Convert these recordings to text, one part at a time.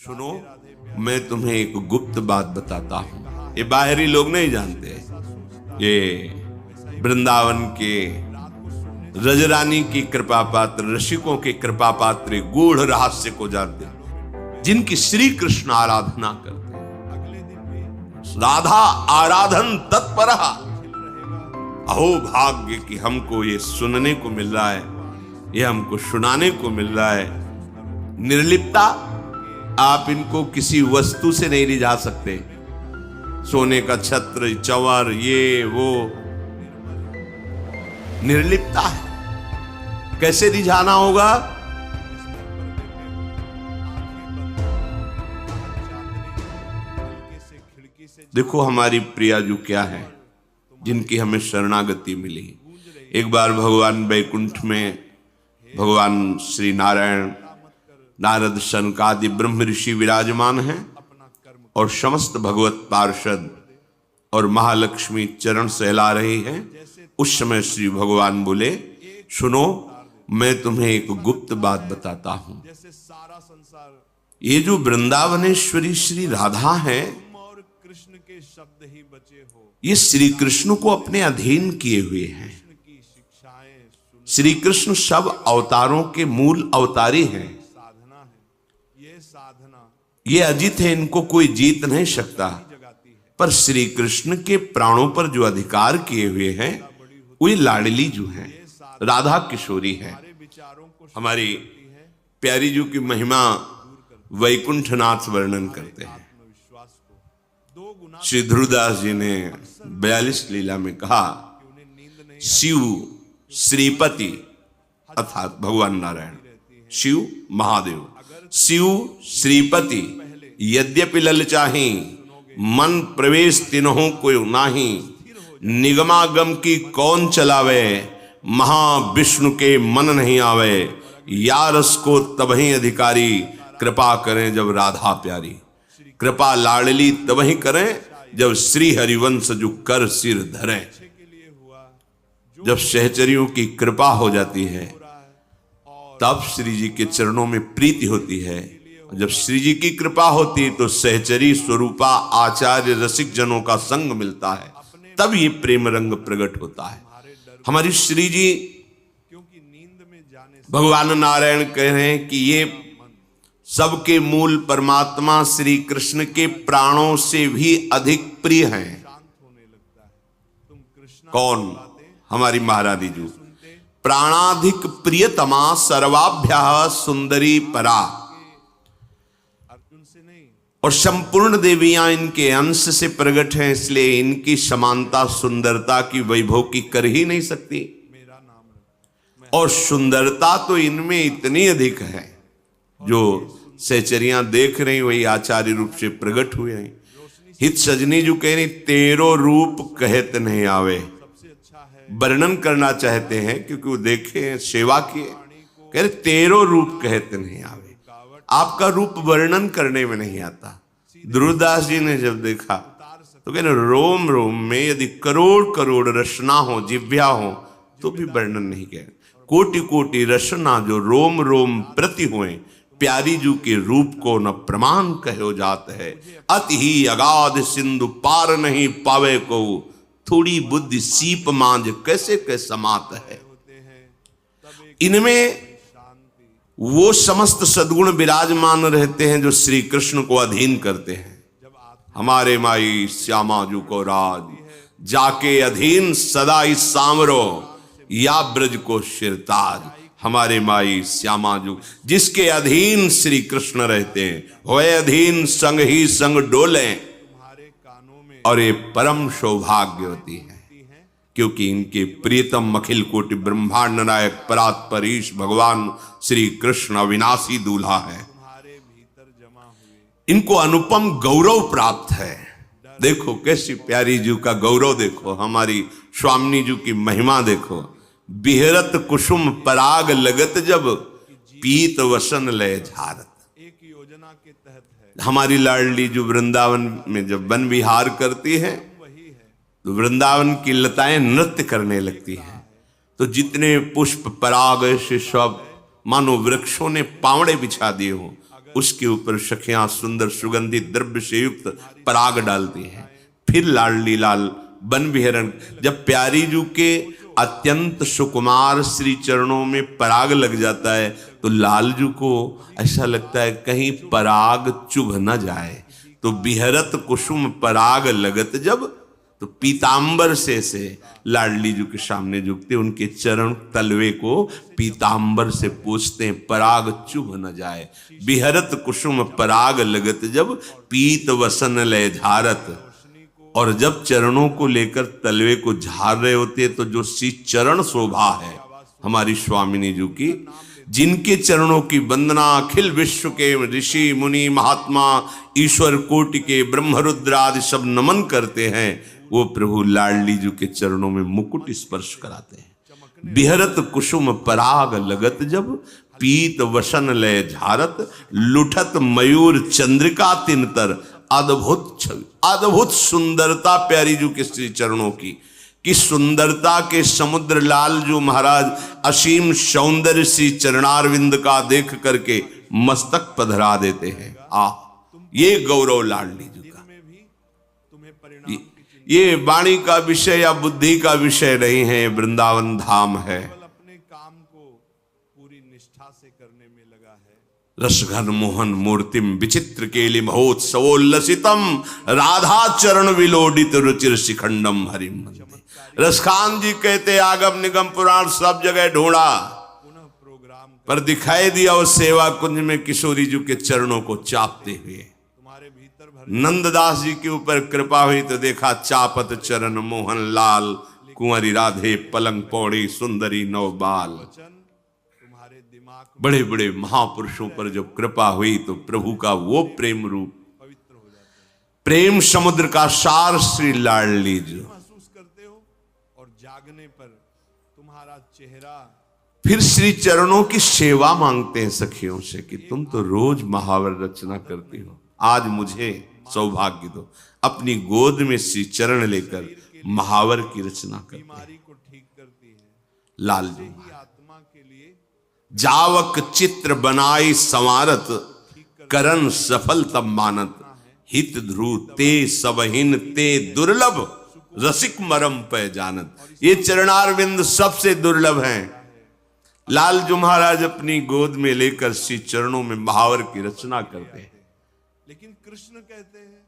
सुनो, मैं तुम्हें एक गुप्त बात बताता हूं। ये बाहरी लोग नहीं जानते। ये वृंदावन के रजरानी की कृपा पात्र, रसिकों के कृपा पात्र गूढ़ रहस्य को जानते हैं, जिनकी श्री कृष्ण आराधना करते हैं। राधा आराधन तत्पर। अहो भाग्य कि हमको ये सुनने को मिल रहा है, ये हमको सुनाने को मिल रहा है। निर्लिप्तता, आप इनको किसी वस्तु से नहीं रिझा सकते। सोने का छत्र, चंवर, ये वो, निर्लिप्तता है। कैसे रिझाना होगा? देखो हमारी प्रियाजू क्या है, जिनकी हमें शरणागति मिली। एक बार भगवान वैकुंठ में भगवान श्री नारायण, नारद, शनकादि ब्रह्म ऋषि विराजमान हैं और समस्त भगवत पार्षद और महालक्ष्मी चरण सहला रही हैं। उस समय श्री भगवान बोले, सुनो, मैं तुम्हें एक गुप्त बात बताता हूं। ये जो वृंदावनेश्वरी श्री राधा है, ये श्री कृष्ण को अपने अधीन किए हुए हैं। श्री कृष्ण सब अवतारों के मूल अवतारी हैं। ये अजित है, इनको कोई जीत नहीं सकता। पर श्री कृष्ण के प्राणों पर जो अधिकार किए हुए हैं, वो लाडली जो है, राधा किशोरी है। हमारी प्यारी जी की महिमा वैकुंठनाथ वर्णन करते हैं। श्री ध्रुवदास जी ने 42 लीला में कहा, शिव श्रीपति अर्थात भगवान नारायण, शिव महादेव, शिव श्रीपति यद्यपि ललचाही, मन प्रवेश तिन्हों को नाही। निगमागम की कौन चलावे, महाविष्णु के मन नहीं आवे। यारस को तबही अधिकारी, कृपा करें जब राधा प्यारी। कृपा लाडली तबही करें जब श्री हरिवंश जो कर सिर धरे। जब सहचरियों की कृपा हो जाती है, तब श्री जी के चरणों में प्रीति होती है। जब श्री जी की कृपा होती है तो सहचरी स्वरूपा आचार्य रसिक जनों का संग मिलता है, तब ये प्रेम रंग प्रकट होता है। हमारी श्री जी भगवान नारायण कह रहे हैं कि ये सबके मूल परमात्मा श्री कृष्ण के प्राणों से भी अधिक प्रिय हैं। कौन? हमारी महारानी जी। प्राणाधिक प्रियतमा सर्वाभ्याः सुंदरी परा। और संपूर्ण देवियां इनके अंश से प्रकट हैं, इसलिए इनकी समानता सुंदरता की, वैभव की कर ही नहीं सकती। और सुंदरता तो इनमें इतनी अधिक है, जो सहचरियां देख रही वही आचार्य रूप से प्रकट हुए हैं। हित सजनी जो कह रही, तेरो रूप कहत नहीं आवे। वर्णन करना चाहते हैं क्योंकि वो देखे, सेवा किए, कह रहे तेरो रूप कहत नहीं आवे। आपका रूप वर्णन करने में नहीं आता। ध्रुवदास जी ने जब देखा तो कह रहे, रोम रोम में यदि करोड़ करोड़ रचना हो, जिव्या हो, तो भी वर्णन नहीं कह। कोटि कोटि रचना जो रोम रोम प्रति हुए, प्यारी जू के रूप को न प्रमाण कहो जात है। अति ही अगाध सिंधु पार नहीं पावे को, थोड़ी बुद्धि सीप मांझ कैसे के समात है। इनमें वो समस्त सद्गुण विराजमान रहते हैं जो श्री कृष्ण को अधीन करते हैं। हमारे माई श्यामा जू को राज, जाके अधीन सदा ही सांवरो, या ब्रज को शिरताज। हमारे माई श्यामा जू, जिसके अधीन श्री कृष्ण रहते हैं, होए अधीन संग ही संग डोले। और ये परम सौभाग्यवती है, क्योंकि इनके प्रियतम अखिल कोटि ब्रह्मांड नायक परात्परीश भगवान श्री कृष्ण अविनाशी दूल्हा है। इनको अनुपम गौरव प्राप्त है। देखो कैसी प्यारी जी का गौरव, देखो हमारी स्वामिनी जी की महिमा देखो। बिहरत कुसुम पराग लगत जब, पीत वसन लय झारत। हमारी लाडली जो वृंदावन में जब वन विहार करती है, तो वृंदावन की लताएं नृत्य करने लगती हैं। तो जितने पुष्प पराग से सब मानो वृक्षों ने पावड़े बिछा दिए हो, उसके ऊपर सखियां सुंदर सुगंधित द्रव्य से युक्त पराग डालती हैं। फिर लाडली लाल वन विहरण, जब प्यारी जू के अत्यंत सुकुमार श्री चरणों में पराग लग जाता है तो लालजू को ऐसा लगता है कहीं पराग चुभ न जाए, तो बिहरत कुसुम पराग लगत जब, तो पीतांबर से लाडली जू के सामने झुकते, उनके चरण तलवे को पीतांबर से पूछते हैं पराग चुभ न जाए। बिहरत कुसुम पराग लगत जब, पीत वसन लय झारत। और जब चरणों को लेकर तलवे को झाड़ रहे होते तो जो सी चरण शोभा है हमारी स्वामिनी जी की, जिनके चरणों की वंदना अखिल विश्व के ऋषि मुनि महात्मा ईश्वर कोटि के ब्रह्मरुद्र आदि सब नमन करते हैं, वो प्रभु लाडली जी के चरणों में मुकुट स्पर्श कराते हैं। बिहरत कुसुम पराग लगत जब, पीत वसन लय झारत। लुठत मयूर चंद्रिका तिनतर। अद्भुत छवि, अद्भुत सुंदरता प्यारी जू के श्री चरणों की, कि सुंदरता के समुद्र लाल जो महाराज असीम सौंदर्य श्री चरणारविंद का देख करके मस्तक पधरा देते हैं। ये गौरव लाडली जी का। ये वाणी का विषय या बुद्धि का विषय नहीं है, वृंदावन धाम है। अपने काम को पूरी निष्ठा से करने में लगा है। रसघन मोहन मूर्तिम विचित्र केलि महोत्सवोल्लसितम, राधा चरण विलोडित रुचिर शिखंडम हरिम। रसखान जी कहते आगम निगम पुराण सब जगह ढूंढा, पर दिखाई दिया उस सेवा कुंज में किशोरी जी के चरणों को चापते हुए। नंददास जी के ऊपर कृपा हुई तो देखा चापत चरण मोहन लाल, कुंवरी राधे पलंग पौड़ी सुंदरी नवबाल। बड़े बड़े महापुरुषों पर जब कृपा हुई तो प्रभु का वो प्रेम रूप, प्रेम समुद्र का सार श्री लाडली जी महसूस करते हो, और जागने पर तुम्हारा चेहरा। फिर श्री चरणों की सेवा मांगते हैं सखियों से कि तुम तो रोज महावर रचना करती हो, आज मुझे सौभाग्य दो। अपनी गोद में श्री चरण लेकर महावर की रचना करते हैं। बीमारी को ठीक करती है। लाल जी आत्मा के लिए जावक चित्र बनाई संवारत, करन सफल तब मानत। हित ध्रुव ते सबहिन ते दुर्लभ, रसिक मरम पे जानत। ये चरणारविंद सबसे दुर्लभ हैं। लाल जी महाराज अपनी गोद में लेकर श्री चरणों में महावर की रचना करते हैं। लेकिन कृष्ण कहते हैं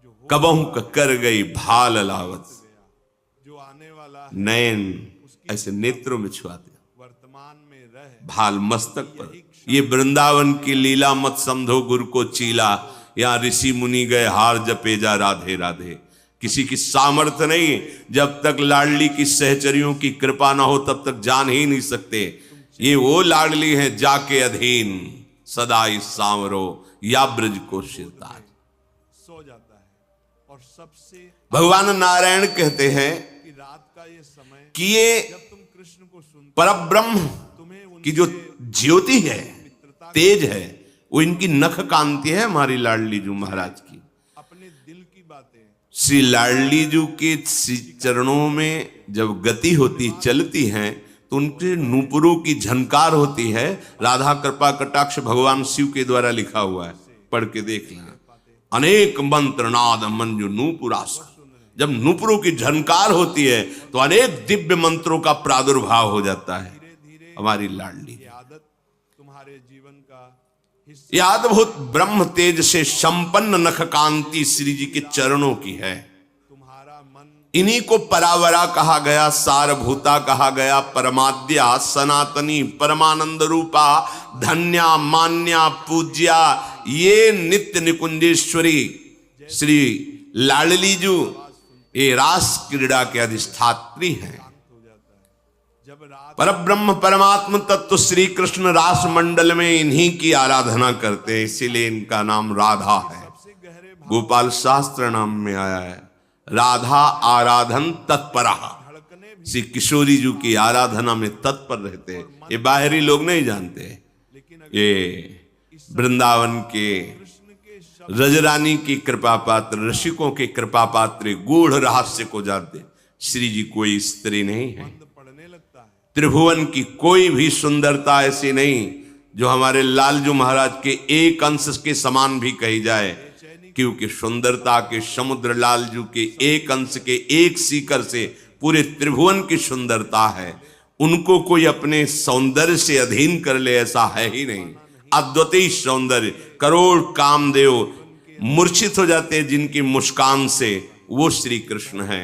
जो कबहू कर गई भाल लावत, जो आने वाला है, नयन ऐसे नेत्रों में छुआते, वर्तमान में रह भाल मस्तक पर। ये वृंदावन की लीला मत समझो गुरु को चीला, यहाँ ऋषि मुनि गए हार जपे जा राधे राधे। किसी की सामर्थ्य नहीं, जब तक लाडली की सहचरियों की कृपा ना हो तब तक जान ही नहीं सकते। ये वो लाडली है जाके अधीन सदा इस सांवरो, या ब्रज को शिरताज। सो जाता है। और सबसे भगवान नारायण कहते हैं कि रात का ये समय कि ये जब तुम कृष्ण को सुनते परब्रह्म तुम्हें की जो ज्योति है, तेज है, वो इनकी नख कांति है हमारी लाडली जू महाराज की। अपने दिल की बातें श्री लाडली जू के चरणों में जब गति होती चलती हैं तो उनके नूपुरों की झनकार होती है। राधा कृपा कटाक्ष भगवान शिव के द्वारा लिखा हुआ है, पढ़ के देख लेना। अनेक मंत्र नाद मंजु नूपुरास, जब नूपुरों की झनकार होती है तो अनेक दिव्य मंत्रों का प्रादुर्भाव हो जाता है। हमारी लाडली आदत तुम्हारे जीवन का हिस्सा, यह अद्भुत ब्रह्म तेज से संपन्न नख कांति श्री जी के चरणों की है। तुम्हारा मन इन्हीं को परावरा कहा गया, सारभूता कहा गया, परमाद्या सनातनी परमानंद रूपा, धन्या मान्या पूज्या। ये नित्य निकुंजेश्वरी श्री लाडली जू ये रास क्रीड़ा के अधिष्ठात्री हैं। जब रात परब्रह्म परमात्म तत्व श्री कृष्ण रास मंडल में इन्हीं की आराधना करते हैं, इसीलिए इनका नाम राधा है। से गहरे गोपाल शास्त्र नाम में आया है राधा आराधन तत्परा। धड़कने भी, श्री किशोरी जी की आराधना में तत्पर रहते हैं। ये बाहरी लोग नहीं जानते, लेकिन ये वृंदावन के कृष्ण के शब्द रजरानी की कृपा पात्र, रसिकों के कृपा पात्र गूढ़ रहस्य को जानते। श्री जी कोई स्त्री नहीं है, पढ़ने लगता है। त्रिभुवन की कोई भी सुंदरता ऐसी नहीं जो हमारे लालजू महाराज के एक अंश के समान भी कही जाए, क्योंकि सुंदरता के समुद्र लालजू के एक अंश के एक सीकर से पूरे त्रिभुवन की सुंदरता है। उनको कोई अपने सौंदर्य से अधीन कर ले ऐसा है ही नहीं। अद्वितीय सौंदर्य, करोड़ कामदेव मूर्छित हो जाते हैं जिनकी मुस्कान से, वो श्री कृष्ण है।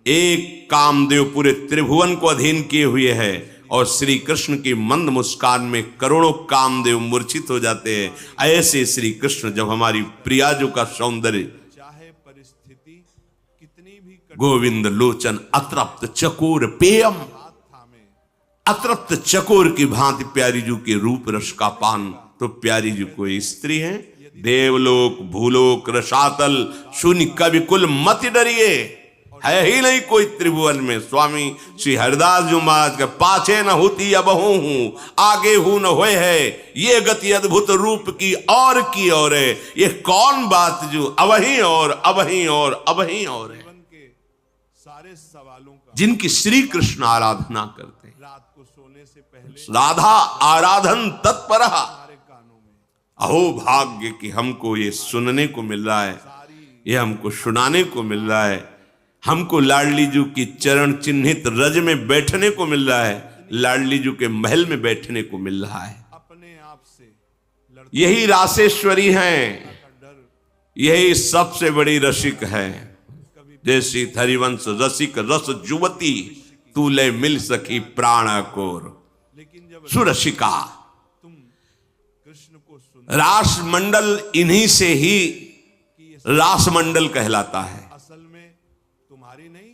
एक कामदेव पूरे त्रिभुवन को अधीन किए हुए है और श्री कृष्ण की मंद मुस्कान में करोड़ों कामदेव मूर्छित हो जाते हैं। ऐसे श्री कृष्ण जब हमारी प्रियाजू का सौंदर्य, चाहे परिस्थिति कितनी भी गोविंद लोचन अतृप्त चकोर पेयम, थामे, अतृप्त चकोर की भांति प्यारी जू के रूप रस का पान। तो प्यारी जू कोई स्त्री है, देवलोक भूलोक रसातल शून्य कवि कुल मत डरिए, है ही नहीं कोई त्रिभुवन में। स्वामी श्री हरिदास जी महाराज के पाछे न होती अबहू हूं, आगे हूं न होए है, ये गति अद्भुत रूप की और है। ये कौन बात जो अबही और अबही और अबही और है। जीवन के सारे सवालों का जिनकी श्री कृष्ण आराधना करते हैं, रात को सोने से पहले राधा आराधन तत्पर, हमारे कानों में अहो भाग्य कि हमको ये सुनने को मिल रहा है, ये हमको सुनाने को मिल रहा है। हमको लाडली जू की चरण चिन्हित रज में बैठने को मिल रहा है, लाडली जू के महल में बैठने को मिल रहा है। अपने आप से लड़ते यही रासेश्वरी हैं, का डर यही सबसे बड़ी रसिक है। जैसी हरिवंश रसिक रस जुवती, तू ले मिल सकी प्राण कोर। लेकिन जब सुरसिका तुम कृष्ण को सुन, रास मंडल इन्हीं से ही रास मंडल कहलाता है। असल में तुम्हारी नहीं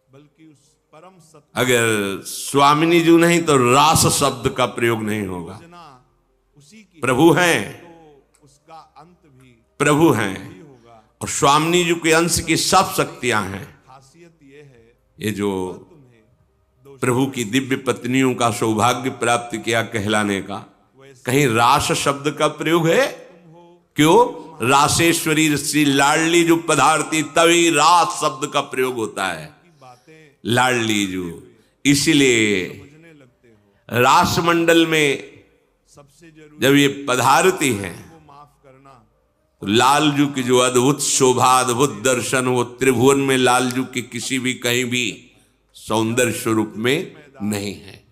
बल्कि उस परम सत्य अगर स्वामिनी जी नहीं तो रास शब्द का प्रयोग नहीं होगा। जना उसी की प्रभु हैं, तो उसका अंत भी प्रभु हैं ही होगा। और स्वामिनी जी के अंश की सब शक्तियां हैं। खासियत ये है ये जो तुम्हें दोष प्रभु की दिव्य पत्नियों का सौभाग्य प्राप्त किया कहलाने का, कहीं रास शब्द का प्रयोग है? क्यों? रासेश्वरी श्री लाडली जो पधारती तभी रास शब्द का प्रयोग होता है। की बातें लाडली जो, इसलिए समझने लगते हो। रास मंडल में सबसे जरूरी जब ये पधारती हैं को माफ करना, तो लालजू की जो अद्भुत शोभा, अद्भुत दर्शन, वो त्रिभुवन में लालजू की किसी भी कहीं भी सौंदर्य स्वरूप में नहीं है।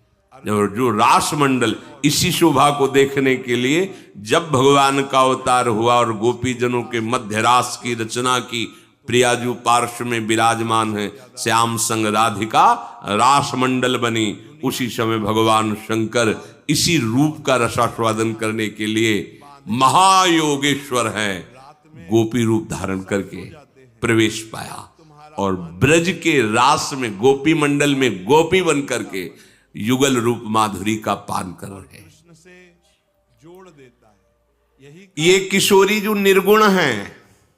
जो रास मंडल, इसी शोभा को देखने के लिए जब भगवान का अवतार हुआ और गोपीजनों के मध्य रास की रचना की, प्रियाजू पार्श्व में विराजमान है, श्याम संग राधिका रास मंडल बनी। उसी समय भगवान शंकर इसी रूप का रसास्वादन करने के लिए महायोगेश्वर है, गोपी रूप धारण करके प्रवेश पाया और ब्रज के रास में गोपी मंडल में गोपी बन करके युगल रूप माधुरी का पान कर रहे हैं। कृष्ण से जोड़ देता है। यही ये किशोरी जो निर्गुण हैं,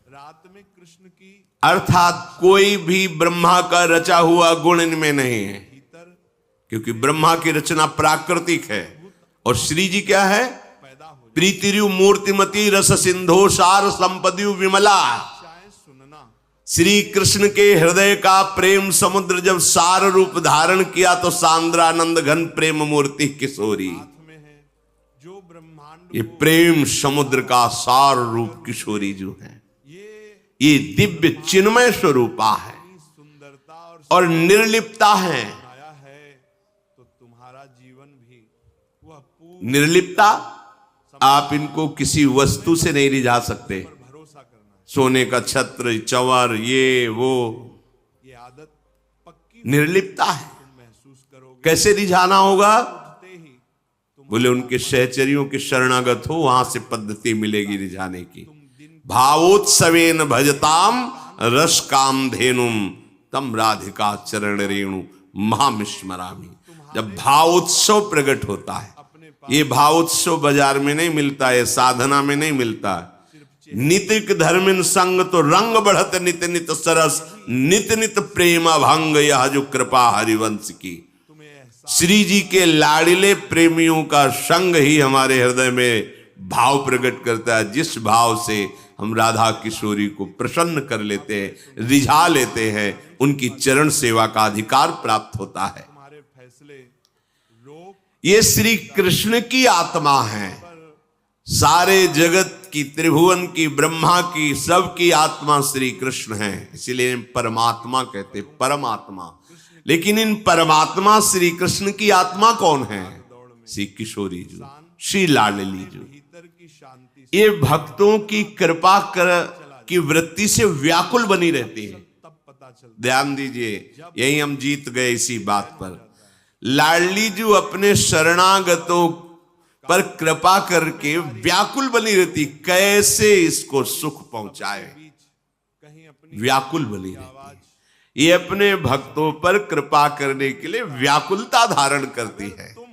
रात में कृष्ण की अर्थात कोई भी ब्रह्मा का रचा हुआ गुण इनमें नहीं है, भीतर क्योंकि ब्रह्मा की रचना प्राकृतिक है और श्री जी क्या है? पैदा हो प्रीतिरु मूर्तिमती रस सिंधो सार संपदियु विमला। जाए सुनना। श्री कृष्ण के हृदय का प्रेम समुद्र जब सार रूप धारण किया तो सांद्रानंद घन प्रेम मूर्ति किशोरी। हाथ में है जो ब्रह्मांड ये प्रेम समुद्र का सार रूप किशोरी जो है, ये दिव्य चिन्मय स्वरूपा है की सुंदरता और निर्लिप्ता है। आया है तो तुम्हारा जीवन भी वह पूर्ण निर्लिप्ता, आप इनको किसी वस्तु से नहीं रिझा सकते। भरोसा करना है। सोने का छत्र, चंवर, ये वो, ये आदत पक्की निर्लिप्ता है। तुम महसूस करोगे। कैसे रिझाना होगा? उठते ही तुम बोले उनके सहचरियों के शरणागत हो, वहां से पद्धति मिलेगी रिझाने की। भावोत्सवेन भजताम रस काम धेनुम तम राधिका चरण रेणु महामिस्मरामी। जब भावोत्सव प्रकट होता है, ये भावोत्सव बाजार में नहीं मिलता है, साधना में नहीं मिलता है। नितिक धर्मिन संग तो रंग बढ़त नित नित सरस, नित नित प्रेम भंग यह जो कृपा हरिवंश की। श्री जी के लाड़िले प्रेमियों का संग ही हमारे हृदय में भाव प्रकट करता है, जिस भाव से हम राधा किशोरी को प्रसन्न कर लेते हैं, रिझा लेते हैं, उनकी चरण सेवा का अधिकार प्राप्त होता है। तुम्हारे फैसले लोग ये श्री कृष्ण की आत्मा है। सारे जगत की, त्रिभुवन की, ब्रह्मा की, सबकी आत्मा श्री कृष्ण है, इसीलिए परमात्मा कहते, परमात्मा। लेकिन इन परमात्मा श्री कृष्ण की आत्मा कौन है? श्री किशोरी जी, श्री लाडली जी। भीतर की शांति ये भक्तों की कृपा कर की वृत्ति से व्याकुल बनी रहती है। तब पता चलता ध्यान दीजिए, यही हम जीत गए इसी बात पर। लाडली जी अपने शरणागतों पर कृपा करके व्याकुल बनी रहती, कैसे इसको सुख पहुंचाए, कहीं अपनी व्याकुल बनी रहती। ये अपने भक्तों पर कृपा करने के लिए व्याकुलता धारण करती है। तुम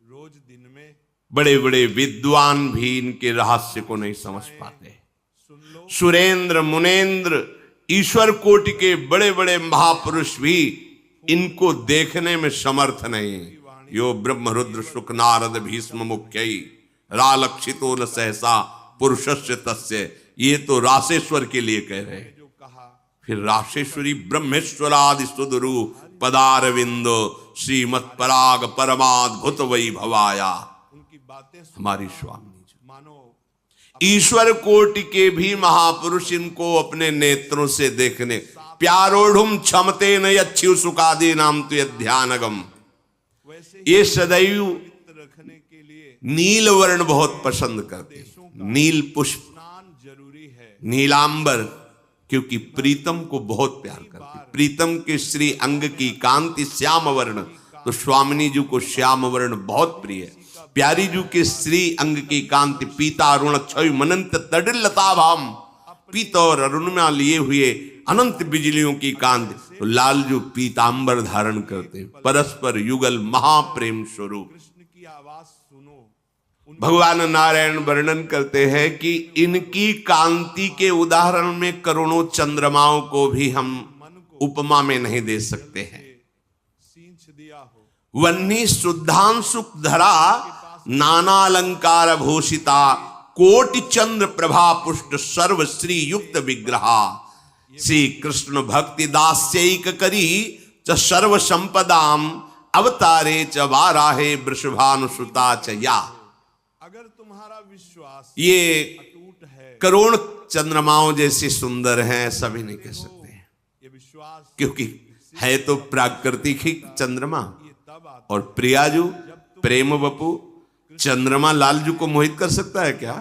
रोज दिन में बड़े बड़े विद्वान भी इनके रहस्य को नहीं समझ पाते। सुरेंद्र, मुनेन्द्र, ईश्वर कोटि के बड़े बड़े महापुरुष भी इनको देखने में समर्थ नहीं। यो ब्रह्म रुद्र शुक नारद भीष्म मुख्यई रालक्षितो न सहसा पुरुषस्य तस्य, ये तो रासेश्वर के लिए कह रहे हैं। जो कहा फिर राशेश्वरी ब्रह्मेश्वरादि सुदरु पदारविंदो श्रीमत् पराग परमाद्भुत वैभवाया, उनकी बातें हमारी स्वामी जी। मानो ईश्वर कोटि के भी महापुरुष इनको अपने नेत्रों से देखने, प्यारोढ़ुम क्षमते न अच्छी सुखादि नाम तो ध्यानगम, वैसे ये सदैव रखने के लिए नील वर्ण बहुत पसंद करते हैं। नील पुष्प, स्नान जरूरी है। नीलांबर, क्योंकि प्रीतम को बहुत प्यार करते। प्रीतम के श्री अंग की कांति श्याम वर्ण, तो स्वामिनी जी को श्याम वर्ण बहुत प्रिय है। प्यारी जी के श्री अंग की कांति पीता अरुण क्षय मनंत तडिलता भाम, पीत और अरुण में लिए हुए अनंत बिजलियों की कांति, तो लालजू पीतांबर धारण करते, परस्पर युगल महाप्रेम स्वरूप। कृष्ण की आवाज सुनो। भगवान नारायण वर्णन करते हैं कि इनकी कांति के उदाहरण में करोड़ों चंद्रमाओं को भी हम उपमा में नहीं दे सकते हैं। सींच दिया हो वन्नी शुद्धांशु धरा नाना अलंकार भूषिता कोटि चंद्र प्रभा पुष्ट सर्व श्री युक्त विग्रहा, श्री कृष्ण भक्ति दास्यैक करी च सर्व संपदाम अवतारे च वाराहे वृषभानुसुता च या। अगर तुम्हारा विश्वास ये अटूट है, करोड़ चंद्रमाओं जैसे सुंदर हैं, सभी नहीं कह सकते हैं, ये विश्वास क्योंकि है तो प्राकृतिक ही चंद्रमा। ये तब आता और प्रियाजू, प्रेम बपू, चंद्रमा लालजू को मोहित कर सकता है क्या?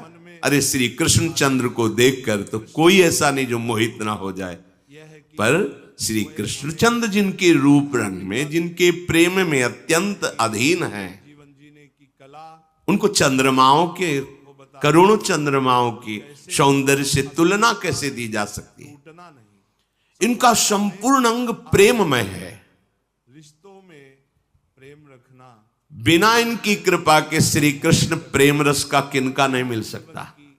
अरे श्री कृष्ण चंद्र को देखकर तो कोई ऐसा नहीं जो मोहित ना हो जाए। यह है कि पर श्री कृष्णचंद्र जिनके रूप रंग में, जिनके प्रेम में अत्यंत अधीन हैं, जीवन जीने की कला उनको चंद्रमाओं के, करोड़ों चंद्रमाओं की सौंदर्य से तुलना कैसे दी जा सकती है? टूटना नहीं। इनका संपूर्ण अंग प्रेममय है। रिश्तों में प्रेम रखना बिना इनकी कृपा के श्री कृष्ण प्रेम रस का किनका नहीं मिल सकता, की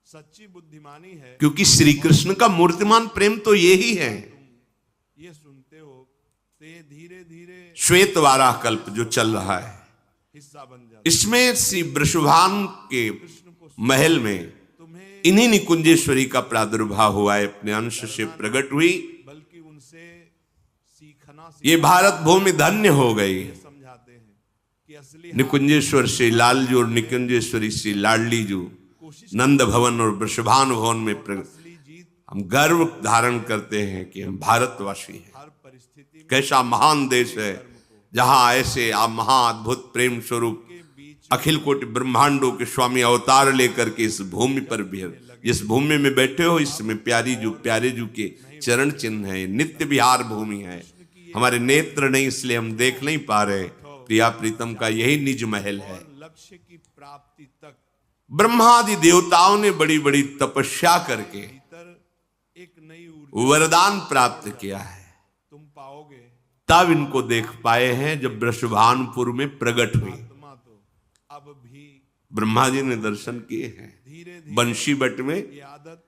सच्ची बुद्धिमानी है। क्योंकि श्री कृष्ण का मूर्तिमान प्रेम तो यही है। ये सुनते हो तो ये धीरे धीरे श्वेत वाराह कल्प जो चल रहा है, हिस्सा बन जाता इसमें श्री वृषभान के महल में तुम्हें, इन्हीं निकुंजेश्वरी का प्रादुर्भाव हुआ है, अपने अंश से प्रकट हुई। बल्कि उनसे सीखना ये भारत भूमि धन्य हो गई। समझाते हैं कि असली निकुंजेश्वर श्री लालजू और निकुंजेश्वरी श्री लाडली जू नंद भवन और वृषभान भवन में असली जीत हम गर्व धारण करते हैं कि हम भारतवासी हैं। हर परिस्थिति कैसा महान देश है जहां ऐसे आप महाअद्भुत प्रेम स्वरूप अखिल कोटि ब्रह्मांडों के स्वामी अवतार लेकर के इस भूमि पर भी, जिस भूमि में बैठे हो इसमें प्यारी जू, प्यारे जू के चरण चिन्ह है, नित्य विहार भूमि है। हमारे नेत्र नहीं इसलिए हम देख नहीं पा रहे, प्रिया प्रीतम का यही निज महल है। लक्ष्य की प्राप्ति तक ब्रह्मादि देवताओं ने बड़ी बड़ी तपस्या करके भीतर एक नई ऊर्जा वरदान प्राप्त किया है, तुम पाओगे। तब इनको देख पाए हैं जब वृषभानपुर में प्रकट हुई। आत्मा तो अब भी ब्रह्मा जी ने दर्शन किए हैं धीरे धीरे बंशी बट में। ये आदत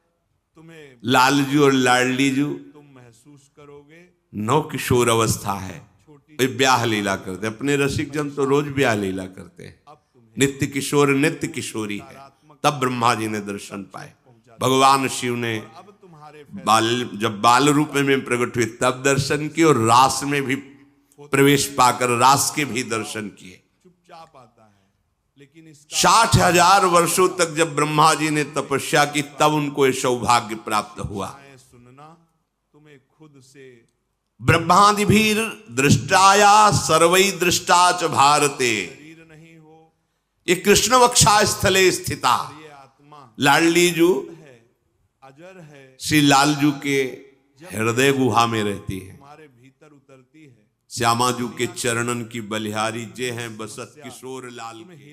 तुम्हें लालजू और लाडली जू तुम महसूस करोगे। नौ किशोर अवस्था है, छोटी वे ब्याह लीला करते हैं। अपने रसिक जन तो रोज ब्याह लीला करते हैं। अब तुम्हें नित्य किशोर नित्य किशोरी है। तब ब्रह्मा जी ने दर्शन पाए। भगवान शिव ने अब तुम्हारे जब बाल रूप में प्रकट हुए तब दर्शन किए, और रास में भी प्रवेश पाकर रास के भी दर्शन किए। लेकिन इसका 60,000 वर्षों तक जब ब्रह्मा जी ने तपस्या की तब उनको ये सौभाग्य प्राप्त हुआ। आए सुनना, तुम्हें खुद से ब्रह्मादिभीर दृष्टाया सर्वै दृष्टा च भारते, शरीर नहीं हो, ये कृष्ण वक्षा स्थले स्थिता ये आत्मा लाडली जू है, अजर है, श्री लालजू के हृदय गुहा में रहती है। तुम्हारे भीतर उतरती है। श्यामाजू के चरणन की बलिहारी जे हैं बसत किशोर लाल की।